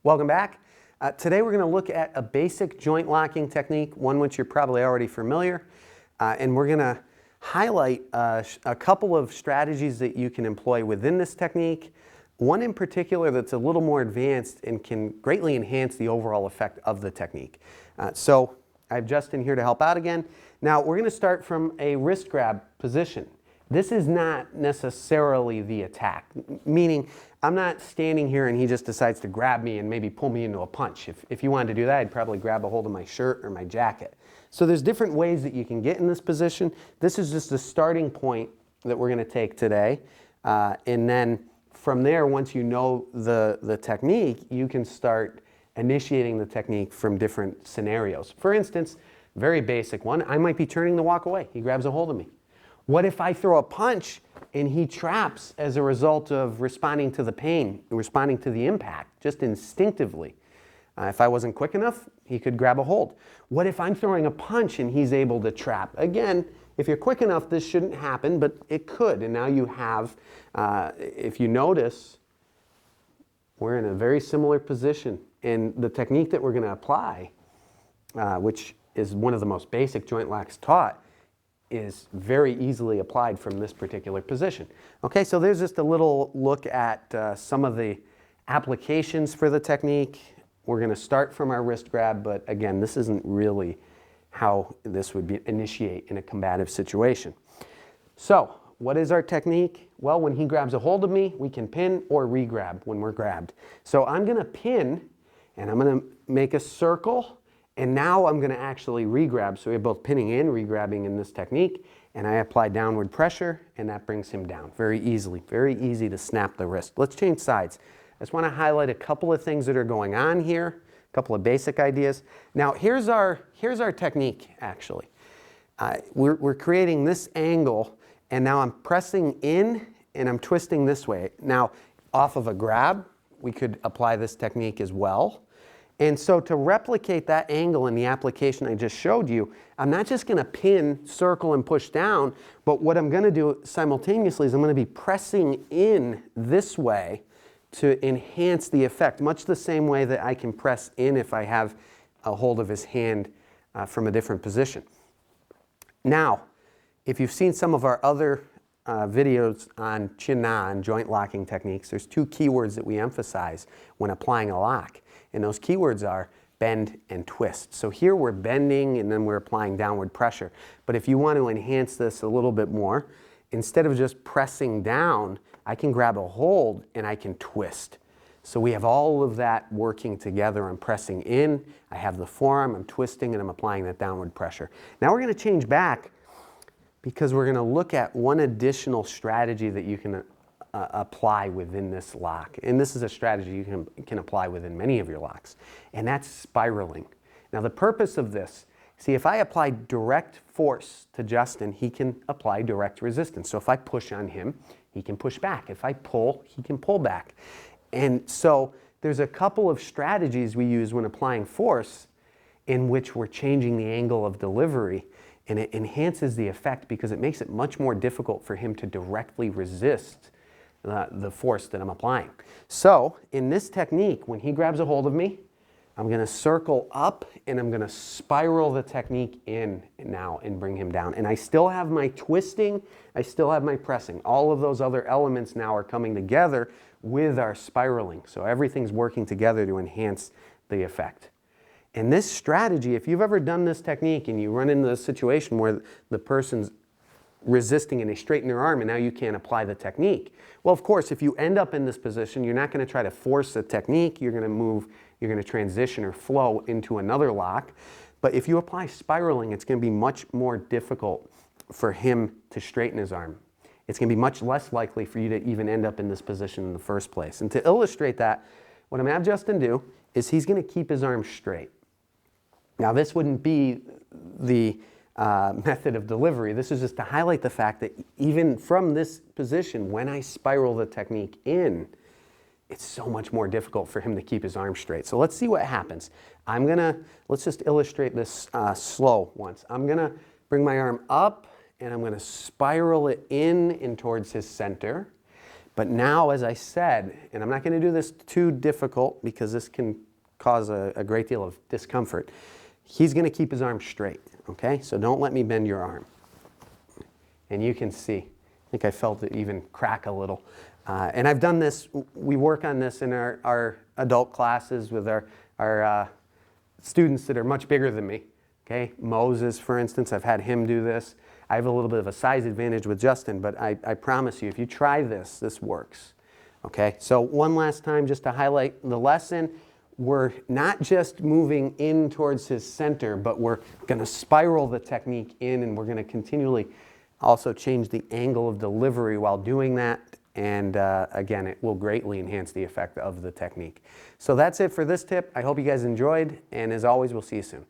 Welcome back. Today we're going to look at a basic joint locking technique, one which you're probably already familiar, and we're going to highlight a couple of strategies that you can employ within this technique, one in particular that's a little more advanced and can greatly enhance the overall effect of the technique. So I have Justin here to help out again. Now we're going to start from a wrist grab position. This is not necessarily the attack, meaning I'm not standing here and he just decides to grab me and maybe pull me into a punch. If you wanted to do that, I'd probably grab a hold of my shirt or my jacket. So there's different ways that you can get in this position. This is just the starting point that we're going to take today. And then from there, once you know the technique, you can start initiating the technique from different scenarios. For instance, very basic one, I might be turning to walk away. He grabs a hold of me. What if I throw a punch and he traps as a result of responding to the pain, responding to the impact, just instinctively? If I wasn't quick enough, he could grab a hold. What if I'm throwing a punch and he's able to trap? Again, if you're quick enough, this shouldn't happen, but it could. And now you have, if you notice, we're in a very similar position. And the technique that we're going to apply, which is one of the most basic joint locks taught, is very easily applied from this particular position. Okay, so there's just a little look at some of the applications for the technique. We're going to start from our wrist grab, but again, this isn't really how this would be initiate in a combative situation. So, what is our technique? Well, when he grabs a hold of me, we can pin or re-grab when we're grabbed. So I'm going to pin, and I'm going to make a circle. And now I'm going to actually re-grab. So we have both pinning and re-grabbing in this technique. And I apply downward pressure, and that brings him down very easily. Very easy to snap the wrist. Let's change sides. I just want to highlight a couple of things that are going on here, a couple of basic ideas. Now here's our technique, actually. We're creating this angle, and now I'm pressing in, and I'm twisting this way. Now, off of a grab, we could apply this technique as well. And so to replicate that angle in the application I just showed you, I'm not just going to pin, circle, and push down, but what I'm going to do simultaneously is I'm going to be pressing in this way to enhance the effect, much the same way that I can press in if I have a hold of his hand from a different position. Now, if you've seen some of our other videos on Chin Na, on joint locking techniques, there's two keywords that we emphasize when applying a lock. And those keywords are bend and twist. So here we're bending and then we're applying downward pressure. But if you want to enhance this a little bit more, instead of just pressing down, I can grab a hold and I can twist. So we have all of that working together. I'm pressing in, I have the forearm, I'm twisting, and I'm applying that downward pressure. Now we're going to change back because we're going to look at one additional strategy that you can apply within this lock. And this is a strategy you can apply within many of your locks. And that's spiraling. Now the purpose of this, see, if I apply direct force to Justin, he can apply direct resistance. So if I push on him, he can push back. If I pull, he can pull back. And so there's a couple of strategies we use when applying force in which we're changing the angle of delivery, and it enhances the effect because it makes it much more difficult for him to directly resist the force that I'm applying. So in this technique, when he grabs a hold of me, I'm going to circle up and I'm going to spiral the technique in now and bring him down. And I still have my twisting, I still have my pressing. All of those other elements now are coming together with our spiraling. So everything's working together to enhance the effect. And this strategy, if you've ever done this technique and you run into a situation where the person's resisting and they straighten their arm and now you can't apply the technique. Well, of course, if you end up in this position, you're not going to try to force a technique. You're going to move, you're going to transition or flow into another lock. But if you apply spiraling, it's going to be much more difficult for him to straighten his arm. It's going to be much less likely for you to even end up in this position in the first place. And to illustrate that, what I'm going to have Justin do is he's going to keep his arm straight. Now, this wouldn't be the method of delivery. This is just to highlight the fact that even from this position, when I spiral the technique in, it's so much more difficult for him to keep his arm straight. So let's see what happens. Let's just illustrate this slow once. I'm gonna bring my arm up and I'm gonna spiral it in towards his center. But now, as I said, and I'm not going to do this too difficult because this can cause a great deal of discomfort, he's going to keep his arm straight, okay? So don't let me bend your arm. And you can see, I think I felt it even crack a little. And I've done this, we work on this in our adult classes with our students that are much bigger than me, okay? Moses, for instance, I've had him do this. I have a little bit of a size advantage with Justin, but I promise you, if you try this, this works, okay? So one last time, just to highlight the lesson, we're not just moving in towards his center, but we're going to spiral the technique in, and we're going to continually also change the angle of delivery while doing that. And again, it will greatly enhance the effect of the technique. So that's it for this tip. I hope you guys enjoyed, and as always, we'll see you soon.